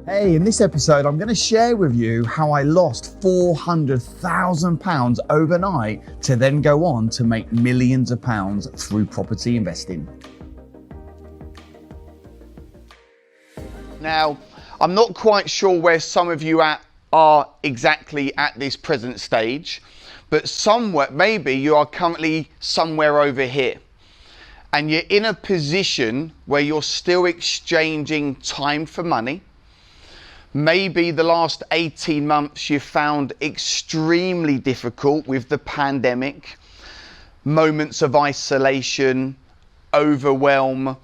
Hey, in this episode, I'm going to share with you how I lost £400,000 overnight to then go on to make millions of pounds through property investing. Now, I'm not quite sure where some of you are exactly at this present stage, but somewhere, maybe you are currently somewhere over here. And you're in a position where you're still exchanging time for money. Maybe the last 18 months you found extremely difficult with the pandemic, moments of isolation, overwhelm,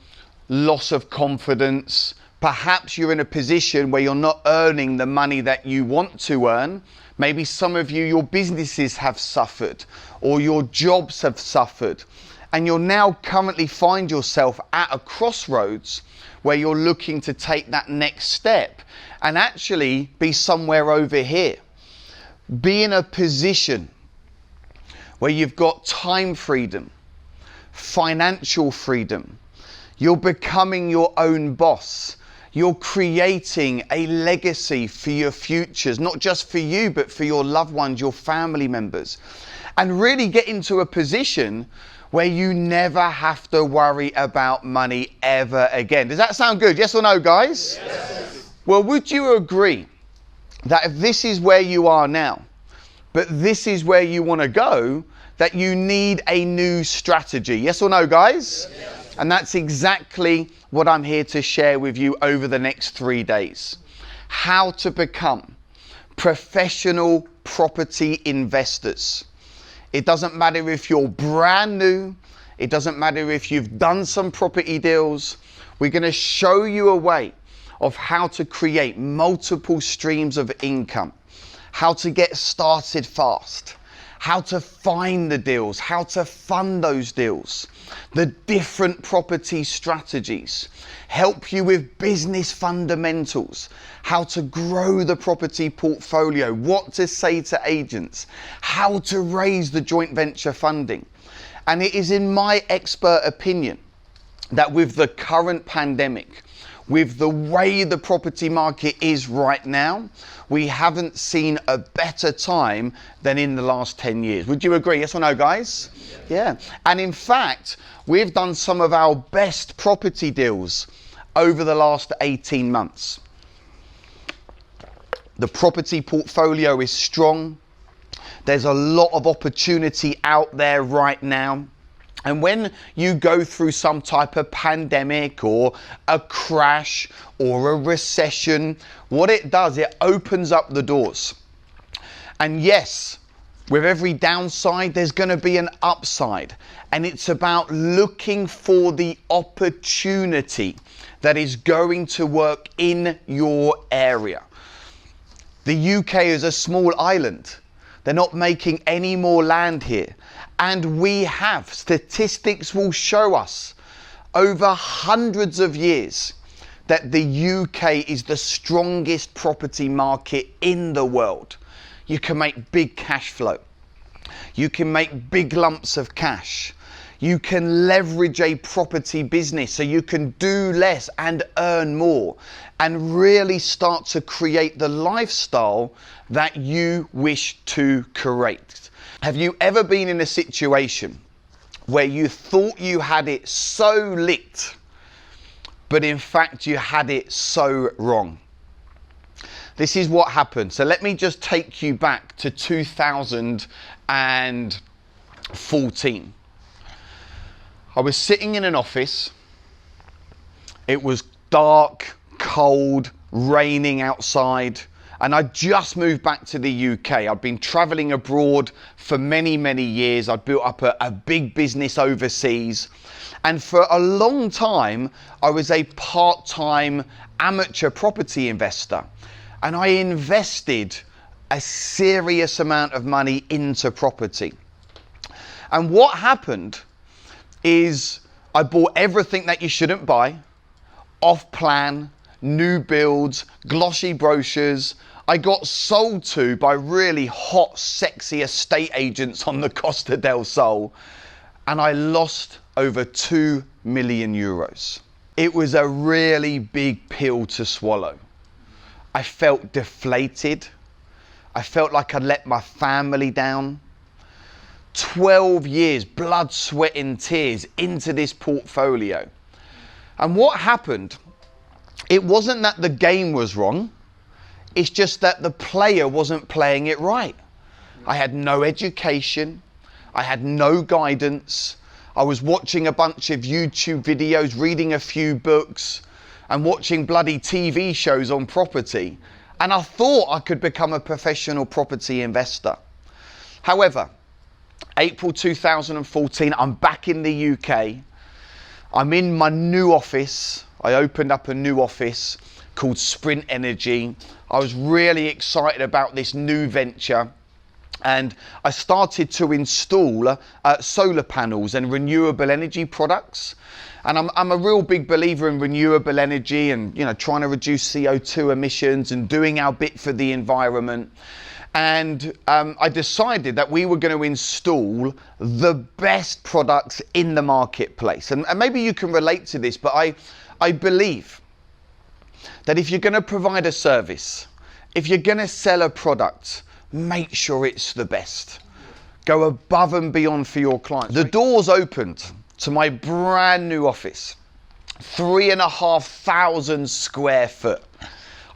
loss of confidence. Perhaps you're in a position where you're not earning the money that you want to earn. Maybe some of you, your businesses have suffered or your jobs have suffered. And you'll now currently find yourself at a crossroads where you're looking to take that next step and actually be somewhere over here. Be in a position where you've got time freedom, financial freedom. You're becoming your own boss. You're creating a legacy for your futures, not just for you, but for your loved ones, your family members. And really get into a position where you never have to worry about money ever again. Does that sound good? Yes or no, guys? Yes. Well, would you agree that if this is where you are now, but this is where you want to go, that you need a new strategy? Yes or no, guys? Yes. And that's exactly what I'm here to share with you over the next 3 days. How to become professional property investors. It doesn't matter if you're brand new. It doesn't matter if you've done some property deals. We're going to show you a way of how to create multiple streams of income, how to get started fast, how to find the deals, how to fund those deals, the different property strategies, help you with business fundamentals, how to grow the property portfolio, what to say to agents, how to raise the joint venture funding. And it is in my expert opinion that with the current pandemic, with the way the property market is right now, we haven't seen a better time than in the last 10 years. Would you agree? Yes or no, guys? Yeah. And in fact, we've done some of our best property deals over the last 18 months. The property portfolio is strong. There's a lot of opportunity out there right now. And when you go through some type of pandemic or a crash or a recession, what it does, it opens up the doors. And yes, with every downside, there's going to be an upside. And it's about looking for the opportunity that is going to work in your area. The UK is a small island. They're not making any more land here. And we have, statistics will show us over hundreds of years that the UK is the strongest property market in the world. You can make big cash flow. You can make big lumps of cash. You can leverage a property business so you can do less and earn more and really start to create the lifestyle that you wish to create. Have you ever been in a situation where you thought you had it so lit, but in fact you had it so wrong? This is what happened. So let me just take you back to 2014. I was sitting in an office. It was dark, cold, raining outside. And I just moved back to the UK. I'd been traveling abroad for many, many years. I'd built up a big business overseas. And for a long time, I was a part-time amateur property investor. And I invested a serious amount of money into property. And what happened is I bought everything that you shouldn't buy, off plan, new builds, glossy brochures. I got sold to by really hot, sexy estate agents on the Costa del Sol, and I lost over 2 million euros. It was a really big pill to swallow. I felt deflated. I felt like I'd let my family down. 12 years, blood, sweat and tears into this portfolio. And what happened, it wasn't that the game was wrong. It's just that the player wasn't playing it right. I had no education. I had no guidance. I was watching a bunch of YouTube videos, reading a few books, and watching bloody TV shows on property. And I thought I could become a professional property investor. However, April 2014, I'm back in the UK. I'm in my new office. I opened up a new office called Sprint Energy. I was really excited about this new venture. And I started to install solar panels and renewable energy products. And I'm a real big believer in renewable energy and, you know, trying to reduce CO2 emissions and doing our bit for the environment. And I decided that we were going to install the best products in the marketplace. And maybe you can relate to this, but I believe that if you're going to provide a service, if you're going to sell a product, make sure it's the best. Go above and beyond for your clients. The doors opened to my brand new office, 3,500 square foot.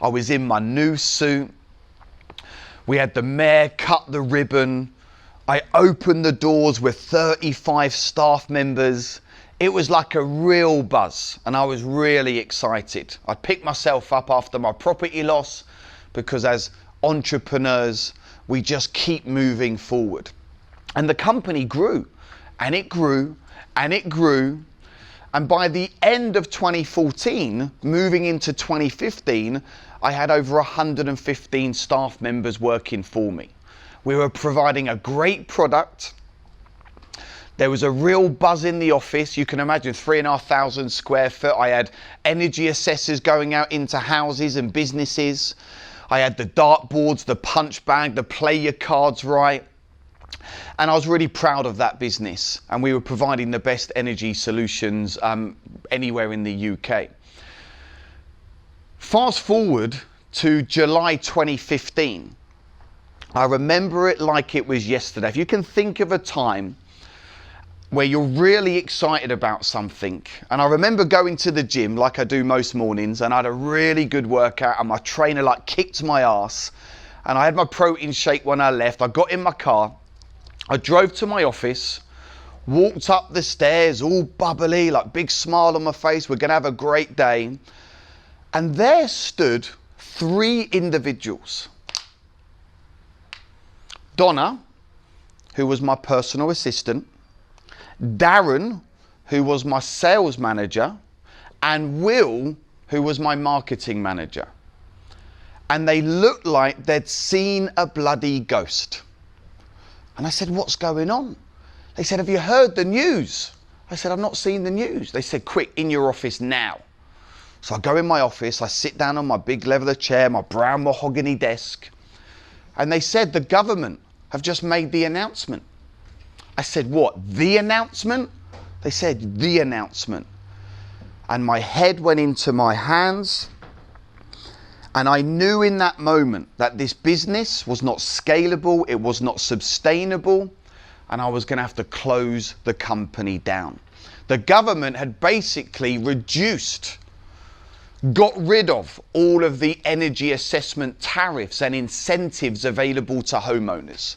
I was in my new suit. We had the mayor cut the ribbon. I opened the doors with 35 staff members. It was like a real buzz and I was really excited. I picked myself up after my property loss because as entrepreneurs, we just keep moving forward. And the company grew and it grew and it grew. And by the end of 2014, moving into 2015, I had over 115 staff members working for me. We were providing a great product. There was a real buzz in the office. You can imagine 3,500 square foot. I had energy assessors going out into houses and businesses. I had the dartboards, the punch bag, the play your cards right. And I was really proud of that business. And we were providing the best energy solutions anywhere in the UK. Fast forward to July 2015. I remember it like it was yesterday. If you can think of a time where you're really excited about something. And I remember going to the gym like I do most mornings, and I had a really good workout and my trainer like kicked my ass. And I had my protein shake when I left. I got in my car, I drove to my office, walked up the stairs, all bubbly, like big smile on my face. We're gonna have a great day. And there stood 3 individuals. Donna, who was my personal assistant, Darren, who was my sales manager, and Will, who was my marketing manager. And they looked like they'd seen a bloody ghost. And I said, what's going on? They said, have you heard the news? I said, I've not seen the news. They said, quick, in your office now. So I go in my office, I sit down on my big leather chair, my brown mahogany desk, and they said the government have just made the announcement. I said, what, the announcement? They said, the announcement. And my head went into my hands, and I knew in that moment that this business was not scalable, it was not sustainable, and I was going to have to close the company down. The government had basically got rid of all of the energy assessment tariffs and incentives available to homeowners.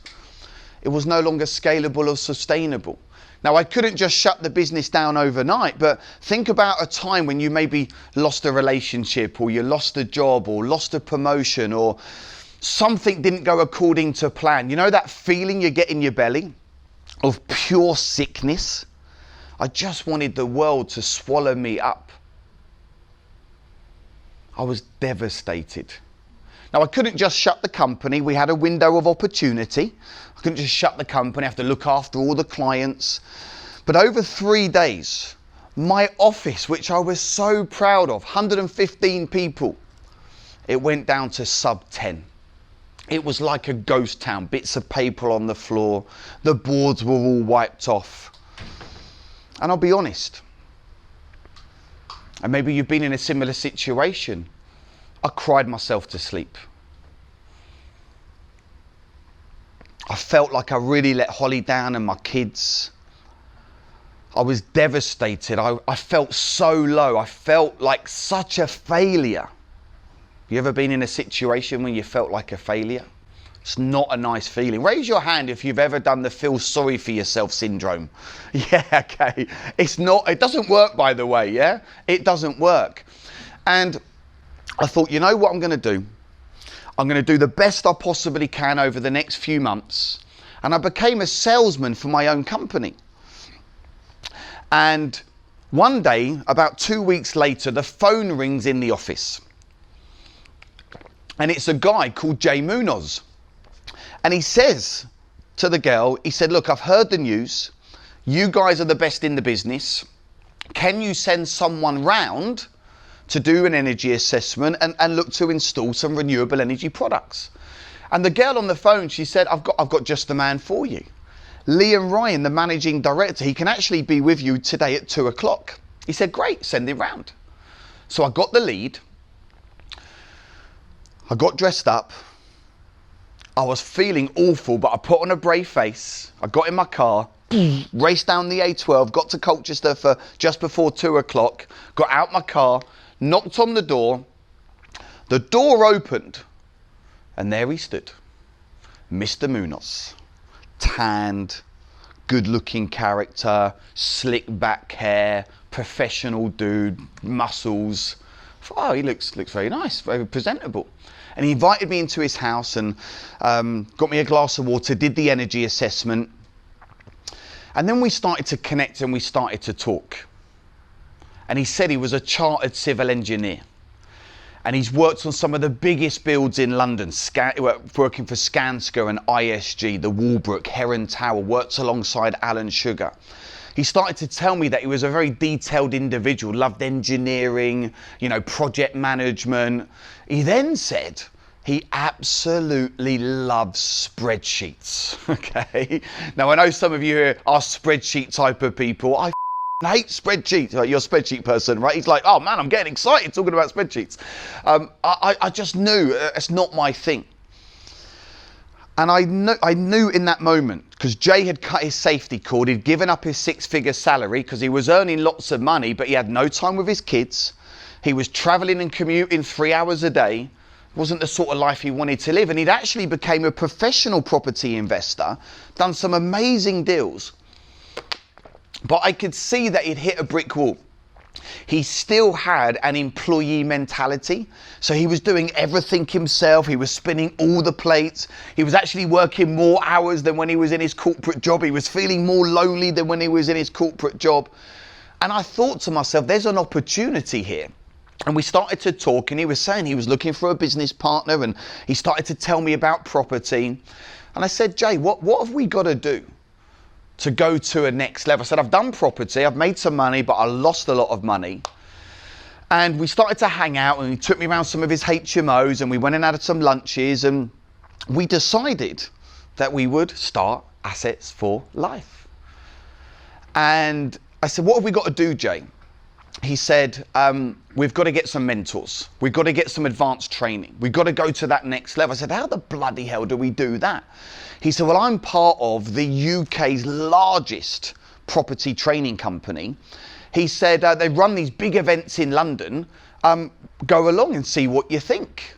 It was no longer scalable or sustainable. Now, I couldn't just shut the business down overnight, but think about a time when you maybe lost a relationship, or you lost a job, or lost a promotion, or something didn't go according to plan. You know that feeling you get in your belly of pure sickness? I just wanted the world to swallow me up. I was devastated. Now, I couldn't just shut the company. We had a window of opportunity. I couldn't just shut the company, have to look after all the clients. But over 3 days, my office, which I was so proud of, 115 people, it went down to sub 10. It was like a ghost town, bits of paper on the floor. The boards were all wiped off. And I'll be honest, and maybe you've been in a similar situation. I cried myself to sleep. I felt like I really let Holly down and my kids. I was devastated. I felt so low. I felt like such a failure. You ever been in a situation when you felt like a failure? It's not a nice feeling. Raise your hand if you've ever done the feel sorry for yourself syndrome. Yeah, okay. It doesn't work, by the way, yeah? It doesn't work. And I thought, you know what I'm going to do? I'm going to do the best I possibly can over the next few months. And I became a salesman for my own company. And one day, about 2 weeks later, the phone rings in the office. And it's a guy called Jay Munoz. And he says to the girl, he said, look, I've heard the news. You guys are the best in the business. Can you send someone round to do an energy assessment and look to install some renewable energy products? And the girl on the phone, she said, I've got just the man for you. Liam Ryan, the managing director, he can actually be with you today at 2 o'clock. He said, great, send him round. So I got the lead. I got dressed up. I was feeling awful, but I put on a brave face. I got in my car, raced down the A12, got to Colchester for just before 2 o'clock, got out my car, knocked on the door. The door opened, and there he stood, Mr. Munoz. Tanned, good-looking character, slick back hair, professional dude, muscles. I thought, oh, he looks very nice, very presentable. And he invited me into his house and got me a glass of water, did the energy assessment. And then we started to connect and we started to talk. And he said he was a chartered civil engineer. And he's worked on some of the biggest builds in London, working for Skanska and ISG, the Walbrook, Heron Tower, worked alongside Alan Sugar. He started to tell me that he was a very detailed individual, loved engineering, project management. He then said he absolutely loves spreadsheets, okay? Now, I know some of you here are spreadsheet type of people. I hate spreadsheets. You're a spreadsheet person, right? He's like, oh man, I'm getting excited talking about spreadsheets. I just knew it's not my thing. And I knew in that moment, because Jay had cut his safety cord, he'd given up his 6-figure salary because he was earning lots of money, but he had no time with his kids. He was traveling and commuting 3 hours a day. Wasn't the sort of life he wanted to live. And he'd actually became a professional property investor, done some amazing deals. But I could see that he'd hit a brick wall. He still had an employee mentality. So he was doing everything himself. He was spinning all the plates. He was actually working more hours than when he was in his corporate job. He was feeling more lonely than when he was in his corporate job. And I thought to myself, there's an opportunity here. And we started to talk, and he was saying he was looking for a business partner, and he started to tell me about property. And I said, Jay, what have we got to do to go to a next level? I said, I've done property, I've made some money, but I lost a lot of money. And we started to hang out, and he took me around some of his HMOs, and we went and had some lunches, and we decided that we would start Assets for Life. And I said, what have we got to do, Jay? He said, we've got to get some mentors. We've got to get some advanced training. We've got to go to that next level. I said, how the bloody hell do we do that? He said, well, I'm part of the UK's largest property training company. He said, they run these big events in London. Go along and see what you think.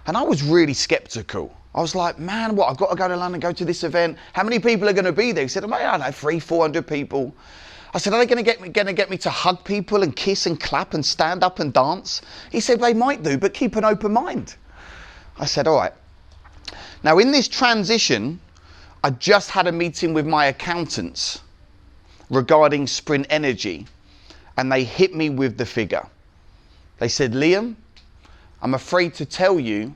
And I was really skeptical. I was like, man, what? I've got to go to London, go to this event. How many people are going to be there? He said, I don't know, 300-400 people. I said, are they going to get me to hug people and kiss and clap and stand up and dance? He said, they might do, but keep an open mind. I said, all right. Now, in this transition, I just had a meeting with my accountants regarding Sprint Energy, and they hit me with the figure. They said, Liam, I'm afraid to tell you,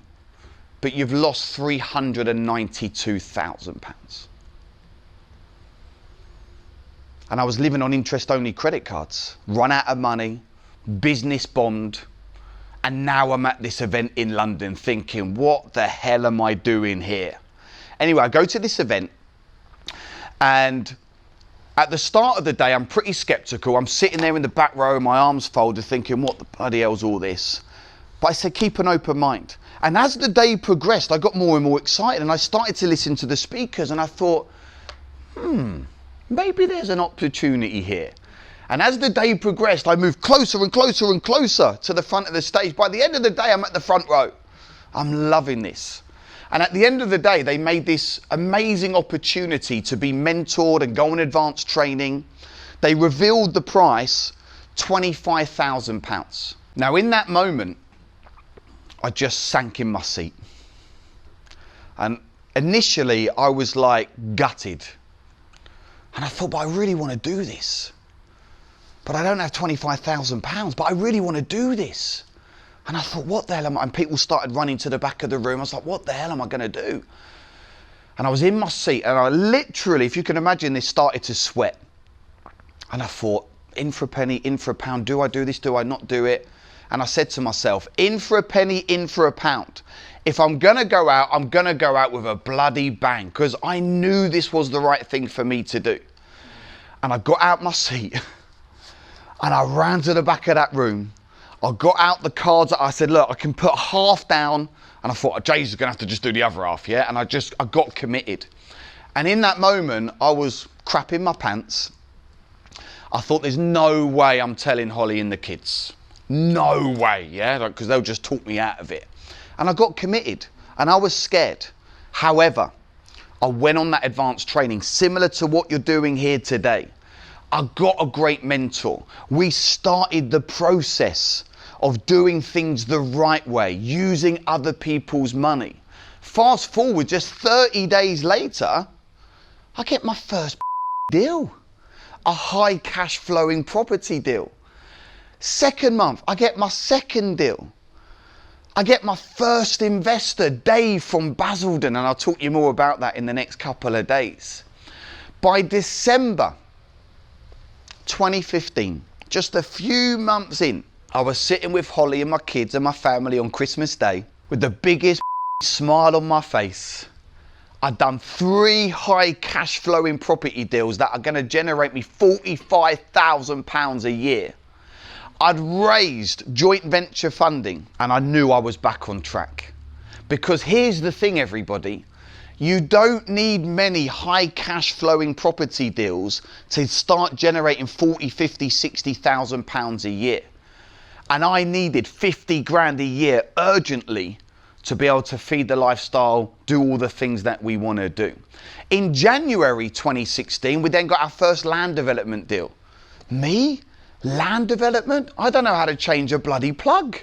but you've lost £392,000. And I was living on interest-only credit cards, run out of money, business bombed, and now I'm at this event in London thinking, what the hell am I doing here? Anyway, I go to this event, and at the start of the day, I'm pretty skeptical. I'm sitting there in the back row, my arms folded, thinking, what the bloody hell's all this? But I said, keep an open mind. And as the day progressed, I got more and more excited, and I started to listen to the speakers, and I thought, maybe there's an opportunity here. And as the day progressed, I moved closer and closer and closer to the front of the stage. By the end of the day, I'm at the front row. I'm loving this. And at the end of the day, they made this amazing opportunity to be mentored and go on advanced training. They revealed the price, £25,000. Now, in that moment, I just sank in my seat. And initially, I was like gutted. And I thought, but I really want to do this. But I don't have £25,000, but I really want to do this. And I thought, what the hell am I? And people started running to the back of the room. I was like, what the hell am I going to do? And I was in my seat, and I literally, if you can imagine this, started to sweat. And I thought, in for a penny, in for a pound. Do I do this? Do I not do it? And I said to myself, in for a penny, in for a pound. If I'm going to go out, I'm going to go out with a bloody bang, because I knew this was the right thing for me to do. And I got out my seat and I ran to the back of that room. I got out the cards. I said, look, I can put half down. And I thought, Jay's going to have to just do the other half, yeah? And I got committed. And in that moment, I was crapping my pants. I thought, there's no way I'm telling Holly and the kids. No way, yeah? Because they'll just talk me out of it. And I got committed, and I was scared. However, I went on that advanced training, similar to what you're doing here today. I got a great mentor. We started the process of doing things the right way, using other people's money. Fast forward, just 30 days later, I get my first deal, a high cash flowing property deal. Second month, I get my second deal. I get my first investor, Dave from Basildon, and I'll talk to you more about that in the next couple of days. By December 2015, just a few months in, I was sitting with Holly and my kids and my family on Christmas Day with the biggest smile on my face. I'd done 3 high cash flowing property deals that are going to generate me £45,000 a year. I'd raised joint venture funding, and I knew I was back on track. Because here's the thing, everybody. You don't need many high cash flowing property deals to start generating 40, 50, 60,000 pounds a year. And I needed 50 grand a year urgently to be able to feed the lifestyle, do all the things that we want to do. In January 2016, we then got our first land development deal. Me? Land development? I don't know how to change a bloody plug.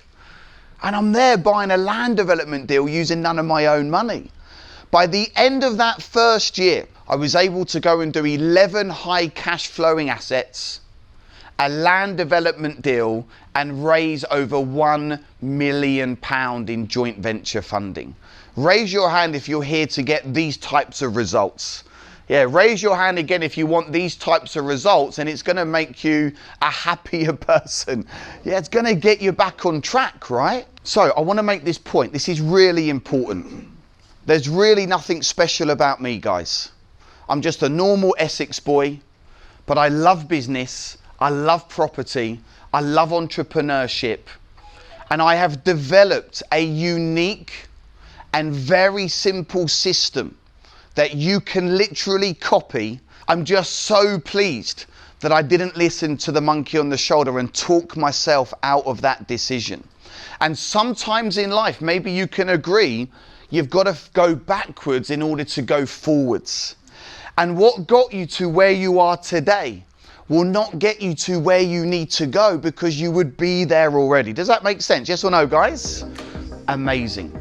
And I'm there buying a land development deal using none of my own money. By the end of that first year, I was able to go and do 11 high cash flowing assets, a land development deal, and raise over £1 million in joint venture funding. Raise your hand if you're here to get these types of results. Yeah, raise your hand again if you want these types of results, and it's going to make you a happier person. Yeah, it's going to get you back on track, right? So I want to make this point. This is really important. There's really nothing special about me, guys. I'm just a normal Essex boy, but I love business. I love property. I love entrepreneurship. And I have developed a unique and very simple system that you can literally copy. I'm just so pleased that I didn't listen to the monkey on the shoulder and talk myself out of that decision. And sometimes in life, maybe you can agree, you've got to go backwards in order to go forwards. And what got you to where you are today will not get you to where you need to go, because you would be there already. Does that make sense? Yes or no, guys? Amazing.